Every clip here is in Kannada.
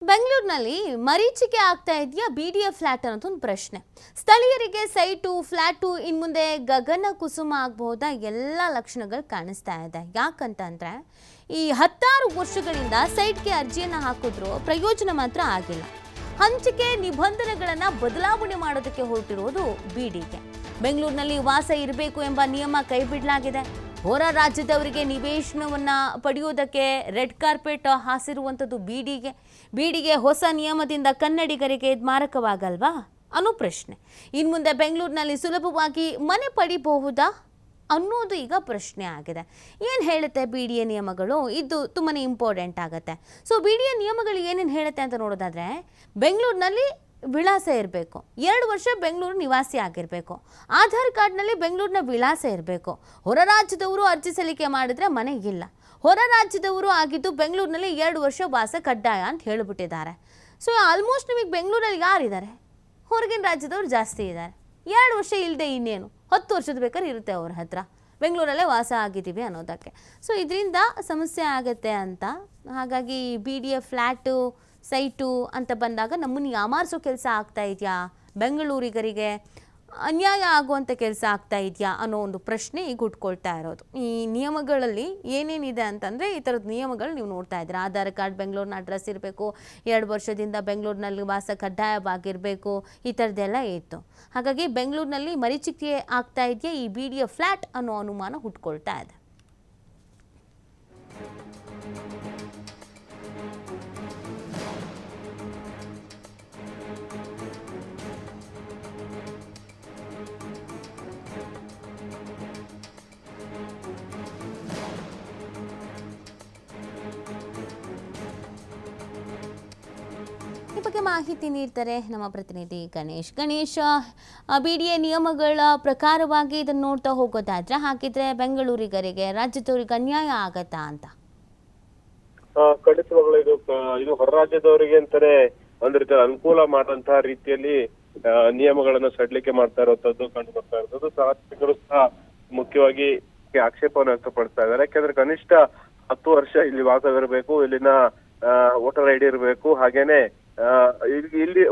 ಬೆಂಗಳೂರಿನಲ್ಲಿ ಮರೀಚಿಕೆ ಆಗ್ತಾ ಇದೆಯಾ ಬಿಡಿಎ ಫ್ಲಾಟ್ ಅನ್ನೋದು ಒಂದು ಪ್ರಶ್ನೆ. ಸ್ಥಳೀಯರಿಗೆ ಸೈಟು ಫ್ಲಾಟು ಇನ್ನು ಮುಂದೆ ಗಗನ ಕುಸುಮ ಆಗಬಹುದಾ ಎಲ್ಲ ಲಕ್ಷಣಗಳು ಕಾಣಿಸ್ತಾ ಇದೆ. ಯಾಕಂತಂದ್ರೆ ಈ 16 ವರ್ಷಗಳಿಂದ ಸೈಟ್ಗೆ ಅರ್ಜಿಯನ್ನು ಹಾಕಿದ್ರು ಪ್ರಯೋಜನ ಮಾತ್ರ ಆಗಿಲ್ಲ. ಹಂಚಿಕೆ ನಿಬಂಧನೆಗಳನ್ನು ಬದಲಾವಣೆ ಮಾಡೋದಕ್ಕೆ ಹೊರಟಿರೋದು ಬಿಡಿಗೆ. ಬೆಂಗಳೂರಿನಲ್ಲಿ ವಾಸ ಇರಬೇಕು ಎಂಬ ನಿಯಮ ಕೈಬಿಡಲಾಗಿದೆ. ಹೊರ ರಾಜ್ಯದವರಿಗೆ ನಿವೇಶನವನ್ನು ಪಡೆಯುವುದಕ್ಕೆ ರೆಡ್ ಕಾರ್ಪೆಟ್ ಹಾಸಿರುವಂಥದ್ದು ಬಿಡಿಗೆ ಹೊಸ ನಿಯಮದಿಂದ ಕನ್ನಡಿಗರಿಗೆ ಮಾರಕವಾಗಲ್ವಾ ಅನ್ನೋ ಪ್ರಶ್ನೆ. ಇನ್ನು ಮುಂದೆ ಬೆಂಗಳೂರಿನಲ್ಲಿ ಸುಲಭವಾಗಿ ಮನೆ ಪಡಿಬಹುದಾ ಅನ್ನೋದು ಈಗ ಪ್ರಶ್ನೆ ಆಗಿದೆ. ಏನು ಹೇಳುತ್ತೆ ಬಿಡಿಎ ನಿಯಮಗಳು? ಇದು ತುಂಬಾ ಇಂಪಾರ್ಟೆಂಟ್ ಆಗುತ್ತೆ. ಸೊ ಬಿಡಿಎ ನಿಯಮಗಳು ಏನೇನು ಹೇಳುತ್ತೆ ಅಂತ ನೋಡೋದಾದರೆ, ಬೆಂಗಳೂರಿನಲ್ಲಿ ವಿಳಾಸ ಇರಬೇಕು, 2 ವರ್ಷ ಬೆಂಗಳೂರು ನಿವಾಸಿ ಆಗಿರಬೇಕು, ಆಧಾರ್ ಕಾರ್ಡ್ನಲ್ಲಿ ಬೆಂಗಳೂರಿನ ವಿಳಾಸ ಇರಬೇಕು. ಹೊರ ರಾಜ್ಯದವರು ಅರ್ಜಿ ಸಲ್ಲಿಕೆ ಮಾಡಿದ್ರೆ ಮನೆ ಇಲ್ಲ. ಹೊರ ರಾಜ್ಯದವರು ಆಗಿದ್ದು ಬೆಂಗಳೂರಿನಲ್ಲಿ 2 ವರ್ಷ ವಾಸ ಕಡ್ಡಾಯ ಅಂತ ಹೇಳಿಬಿಟ್ಟಿದ್ದಾರೆ. ಸೊ ಆಲ್ಮೋಸ್ಟ್ ನಿಮಗೆ ಬೆಂಗಳೂರಲ್ಲಿ ಯಾರಿದ್ದಾರೆ? ಹೊರಗಿನ ರಾಜ್ಯದವ್ರು ಜಾಸ್ತಿ ಇದ್ದಾರೆ. 2 ವರ್ಷ ಇಲ್ಲದೆ ಇನ್ನೇನು 10 ವರ್ಷದ ಬೇಕಾದ್ರೆ ಇರುತ್ತೆ ಅವ್ರ ಹತ್ರ, ಬೆಂಗಳೂರಲ್ಲೇ ವಾಸ ಆಗಿದ್ದೀವಿ ಅನ್ನೋದಕ್ಕೆ. ಸೊ ಇದರಿಂದ ಸಮಸ್ಯೆ ಆಗುತ್ತೆ ಅಂತ. ಹಾಗಾಗಿ ಬಿಡಿಎ ಫ್ಲ್ಯಾಟು ಸೈಟು ಅಂತ ಬಂದಾಗ ನಮ್ಮನ್ನು ಯಾಮಾರಿಸೋ ಕೆಲಸ ಆಗ್ತಾ ಇದೆಯಾ, ಬೆಂಗಳೂರಿಗರಿಗೆ ಅನ್ಯಾಯ ಆಗುವಂಥ ಕೆಲಸ ಆಗ್ತಾ ಇದೆಯಾ ಅನ್ನೋ ಒಂದು ಪ್ರಶ್ನೆ ಈಗ ಹುಟ್ಕೊಳ್ತಾ ಇರೋದು. ಈ ನಿಯಮಗಳಲ್ಲಿ ಏನೇನಿದೆ ಅಂತಂದರೆ, ಈ ಥರದ ನಿಯಮಗಳು ನೀವು ನೋಡ್ತಾ ಇದ್ದೀರಾ. ಆಧಾರ್ ಕಾರ್ಡ್ ಬೆಂಗಳೂರಿನ ಅಡ್ರೆಸ್ ಇರಬೇಕು, 2 ವರ್ಷದಿಂದ ಬೆಂಗಳೂರಿನಲ್ಲಿ ವಾಸ ಕಡ್ಡಾಯವಾಗಿರಬೇಕು, ಈ ಥರದ್ದೆಲ್ಲ ಇತ್ತು. ಹಾಗಾಗಿ ಬೆಂಗಳೂರಿನಲ್ಲಿ ಮರೀಚಿಕೆ ಆಗ್ತಾ ಇದೆಯಾ ಈ ಬಿಡಿಎ ಫ್ಲ್ಯಾಟ್ ಅನ್ನೋ ಅನುಮಾನ ಹುಟ್ಕೊಳ್ತಾ ಇದೆ. ಈ ಬಗ್ಗೆ ಮಾಹಿತಿ ನೀಡ್ತಾರೆ ನಮ್ಮ ಪ್ರತಿನಿಧಿ ಗಣೇಶ್. ಬಿಡಿಎ ನಿಯಮಗಳ ಪ್ರಕಾರವಾಗಿ ಇದನ್ನು ನೋಡ್ತಾ ಹೋಗೋದಾದ್ರೆ, ಹಾಗಿದ್ರೆ ಬೆಂಗಳೂರಿಗರಿಗೆ ರಾಜ್ಯದವರಿಗೆ ಅನ್ಯಾಯ ಆಗತ್ತಾ ಅಂತ? ಖಂಡಿತವಾಗ್ಲೂ ಇದು ಹೊರ ರಾಜ್ಯದವರಿಗೆ ಅಂತಾನೆ ಒಂದ್ ರೀತಿ ಅನುಕೂಲ ಮಾಡುವಂತಹ ರೀತಿಯಲ್ಲಿ ನಿಯಮಗಳನ್ನ ಸಡಿಲಿಕೆ ಮಾಡ್ತಾ ಇರುವಂತದ್ದು ಕಂಡು ಬರ್ತಾ ಇರೋದು. ಸಾರ್ವಜನಿಕರು ಸಹ ಮುಖ್ಯವಾಗಿ ಆಕ್ಷೇಪವನ್ನು ವ್ಯಕ್ತಪಡಿಸ್ತಾ ಇದ್ದಾರೆ. ಯಾಕಂದ್ರೆ ಕನಿಷ್ಠ 10 ವರ್ಷ ಇಲ್ಲಿ ವಾಸವಿರಬೇಕು, ಇಲ್ಲಿನ ವೋಟರ್ ಐಡಿ ಇರಬೇಕು, ಹಾಗೇನೆ ಇಲ್ಲಿ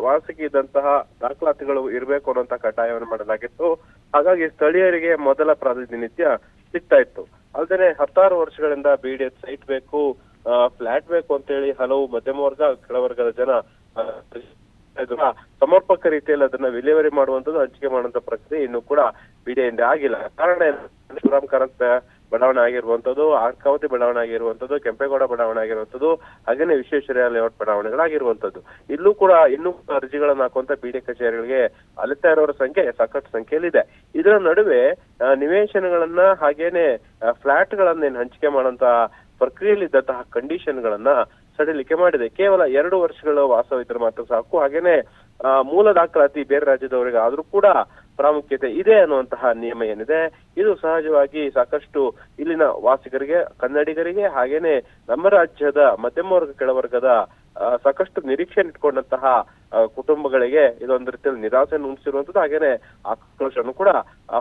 ವಾಸಕ್ಕೆ ಇದ್ದಂತಹ ದಾಖಲಾತಿಗಳು ಇರಬೇಕು ಅನ್ನುವಂತ ಕಡ್ಡಾಯವನ್ನು ಮಾಡಲಾಗಿತ್ತು. ಹಾಗಾಗಿ ಸ್ಥಳೀಯರಿಗೆ ಮೊದಲ ಪ್ರಾತಿನಿಧ್ಯ ಸಿಗ್ತಾ ಇತ್ತು. ಅಲ್ಲದೆ 16 ವರ್ಷಗಳಿಂದ ಬಿಡಿಎ ಸೈಟ್ ಬೇಕು, ಫ್ಲಾಟ್ ಬೇಕು ಅಂತ ಹೇಳಿ ಹಲವು ಮಧ್ಯಮ ವರ್ಗ, ಕೆಳವರ್ಗದ ಜನ ಸಮರ್ಪಕ ರೀತಿಯಲ್ಲಿ ಅದನ್ನ ವಿಲೇವಾರಿ ಮಾಡುವಂತದ್ದು, ಹಂಚಿಕೆ ಮಾಡುವಂತ ಪ್ರಕ್ರಿಯೆ ಇನ್ನೂ ಕೂಡ ಬಿಡಿಎಯಿಂದ ಆಗಿಲ್ಲ. ಕಾರಣ ಶಿವರಾಮ್ ಕಾರಂತ ಬಡಾವಣೆ ಆಗಿರುವಂತದ್ದು, ಅರ್ಕಾವತಿ ಬಡಾವಣೆ ಆಗಿರುವಂತದ್ದು, ಕೆಂಪೇಗೌಡ ಬಡಾವಣೆ ಆಗಿರುವಂತದ್ದು, ಹಾಗೇನೆ ವಿಶ್ವೇಶ್ವರಯ್ಯ ಲೇಔಟ್ ಬಡಾವಣೆಗಳಾಗಿರುವಂತದ್ದು. ಇಲ್ಲೂ ಕೂಡ ಇನ್ನೂ ಅರ್ಜಿಗಳನ್ನ ಹಾಕುವಂತ ಬಿಡಿಎ ಕಚೇರಿಗಳಿಗೆ ಅಲಿತಾ ಇರೋರ ಸಂಖ್ಯೆ ಸಾಕಷ್ಟು ಸಂಖ್ಯೆಯಲ್ಲಿದೆ. ಇದರ ನಡುವೆ ನಿವೇಶನಗಳನ್ನ ಹಾಗೇನೆ ಫ್ಲಾಟ್ ಗಳನ್ನ ಹಂಚಿಕೆ ಮಾಡುವಂತ ಪ್ರಕ್ರಿಯೆಯಲ್ಲಿದ್ದಂತಹ ಕಂಡೀಷನ್ ಗಳನ್ನ ಸಡಿಲಿಕೆ ಮಾಡಿದೆ. ಕೇವಲ 2 ವರ್ಷಗಳ ವಾಸವಿದ್ರೆ ಮಾತ್ರ ಸಾಕು, ಹಾಗೇನೆ ಮೂಲ ದಾಖಲಾತಿ ಬೇರೆ ರಾಜ್ಯದವರಿಗೆ ಆದ್ರೂ ಕೂಡ ಪ್ರಾಮುಖ್ಯತೆ ಇದೆ ಅನ್ನುವಂತಹ ನಿಯಮ ಏನಿದೆ, ಇದು ಸಹಜವಾಗಿ ಸಾಕಷ್ಟು ಇಲ್ಲಿನ ವಾಸಿಗರಿಗೆ, ಕನ್ನಡಿಗರಿಗೆ, ಹಾಗೇನೆ ನಮ್ಮ ರಾಜ್ಯದ ಮಧ್ಯಮ ವರ್ಗ, ಕೆಳವರ್ಗದ ಸಾಕಷ್ಟು ನಿರೀಕ್ಷೆ ಇಟ್ಕೊಂಡಂತಹ ಕುಟುಂಬಗಳಿಗೆ ಇದೊಂದು ರೀತಿಯಲ್ಲಿ ನಿರಾಸೆಯನ್ನು ಉಂಟಿಸಿರುವಂತದ್ದು, ಹಾಗೇನೆ ಆಕ್ರೋಶವನ್ನು ಕೂಡ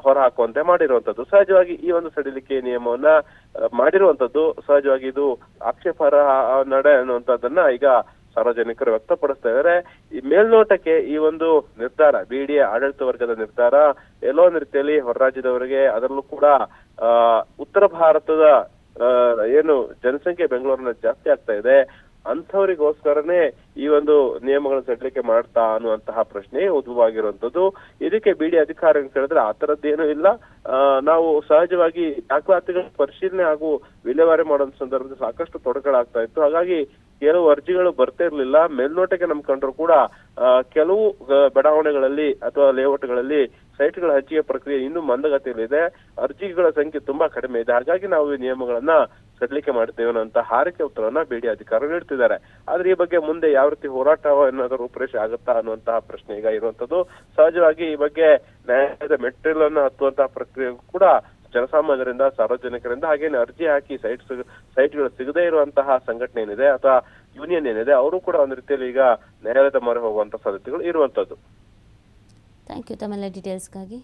ಹೊರ ಹಾಕುವಂತೆ ಮಾಡಿರುವಂತದ್ದು. ಸಹಜವಾಗಿ ಈ ಒಂದು ಸಡಿಲಿಕೆ ನಿಯಮವನ್ನ ಮಾಡಿರುವಂತದ್ದು ಸಹಜವಾಗಿ ಇದು ಆಕ್ಷೇಪಾರ್ಹ ನಡೆ ಅನ್ನುವಂಥದ್ದನ್ನ ಈಗ ಸಾರ್ವಜನಿಕರು ವ್ಯಕ್ತಪಡಿಸ್ತಾ ಇದ್ದಾರೆ. ಈ ಮೇಲ್ನೋಟಕ್ಕೆ ಈ ಒಂದು ನಿರ್ಧಾರ, ಬಿಡಿಎ ಆಡಳಿತ ವರ್ಗದ ನಿರ್ಧಾರ ಎಲ್ಲೋ ಒಂದು ರೀತಿಯಲ್ಲಿ ಹೊರ ರಾಜ್ಯದವರಿಗೆ, ಅದರಲ್ಲೂ ಕೂಡ ಉತ್ತರ ಭಾರತದ ಏನು ಜನಸಂಖ್ಯೆ ಬೆಂಗಳೂರಿನ ಜಾಸ್ತಿ ಆಗ್ತಾ ಇದೆ ಅಂಥವರಿಗೋಸ್ಕರನೇ ಈ ಒಂದು ನಿಯಮಗಳನ್ನು ಸಡಿಲಿಕೆ ಮಾಡ್ತಾ ಅನ್ನುವಂತಹ ಪ್ರಶ್ನೆ ಉದ್ಭವ ಆಗಿರುವಂತದ್ದು. ಇದಕ್ಕೆ ಬಿಡಿಎ ಅಧಿಕಾರಿ ಅಂತ ಹೇಳಿದ್ರೆ ಆ ತರದ್ದೇನೂ ಇಲ್ಲ. ನಾವು ಸಹಜವಾಗಿ ದಾಖಲಾತಿಗಳ ಪರಿಶೀಲನೆ ಹಾಗೂ ವಿಲೇವಾರಿ ಮಾಡೋ ಸಂದರ್ಭದಲ್ಲಿ ಸಾಕಷ್ಟು ತೊಡಕುಗಳಾಗ್ತಾ ಇತ್ತು. ಹಾಗಾಗಿ ಕೆಲವು ಅರ್ಜಿಗಳು ಬರ್ತಾ ಇರ್ಲಿಲ್ಲ. ಮೇಲ್ನೋಟಕ್ಕೆ ನಮ್ ಕಂಡ್ರು ಕೂಡ ಕೆಲವು ಬಡಾವಣೆಗಳಲ್ಲಿ ಅಥವಾ ಲೇಔಟ್ಗಳಲ್ಲಿ ಸೈಟ್ಗಳ ಹಂಚಿಕೆ ಪ್ರಕ್ರಿಯೆ ಇನ್ನೂ ಮಂದಗತಿಯಲ್ಲಿದೆ, ಅರ್ಜಿಗಳ ಸಂಖ್ಯೆ ತುಂಬಾ ಕಡಿಮೆ ಇದೆ. ಹಾಗಾಗಿ ನಾವು ಈ ನಿಯಮಗಳನ್ನ ಸಡಿಲಿಕೆ ಮಾಡ್ತೇವೆ ಅನ್ನೋಂತ ಹಾರಿಕೆ ಉತ್ತರವನ್ನ ಬಿಡಿಎ ಅಧಿಕಾರಿ ನೀಡ್ತಿದ್ದಾರೆ. ಆದ್ರೆ ಈ ಬಗ್ಗೆ ಮುಂದೆ ಯಾವ ರೀತಿ ಹೋರಾಟ ಏನಾದರೂ ರೂಪರೇಷೆ ಆಗುತ್ತಾ ಅನ್ನುವಂತಹ ಪ್ರಶ್ನೆ ಈಗ ಇರುವಂತದ್ದು. ಸಹಜವಾಗಿ ಈ ಬಗ್ಗೆ ನ್ಯಾಯಾಲಯದ ಮೆಟ್ಟಿಲನ್ನು ಹತ್ತುವಂತಹ ಪ್ರಕ್ರಿಯೆ ಕೂಡ ಜನಸಾಮಾನ್ಯರಿಂದ, ಸಾರ್ವಜನಿಕರಿಂದ, ಹಾಗೇನೆ ಅರ್ಜಿ ಹಾಕಿ ಸೈಟ್ಗಳು ಸಿಗದೇ ಇರುವಂತಹ ಸಂಘಟನೆ ಏನಿದೆ ಅಥವಾ ಯೂನಿಯನ್ ಏನಿದೆ, ಅವರು ಕೂಡ ಒಂದು ರೀತಿಯಲ್ಲಿ ಈಗ ನ್ಯಾಯಾಲಯದ ಮೊರೆ ಹೋಗುವಂತ ಸಾಧ್ಯತೆಗಳು ಇರುವಂತದ್ದು. ಥ್ಯಾಂಕ್ ಯು ತಮ್ಮೆಲ್ಲ ಡೀಟೇಲ್ಸ್ಗಾಗಿ.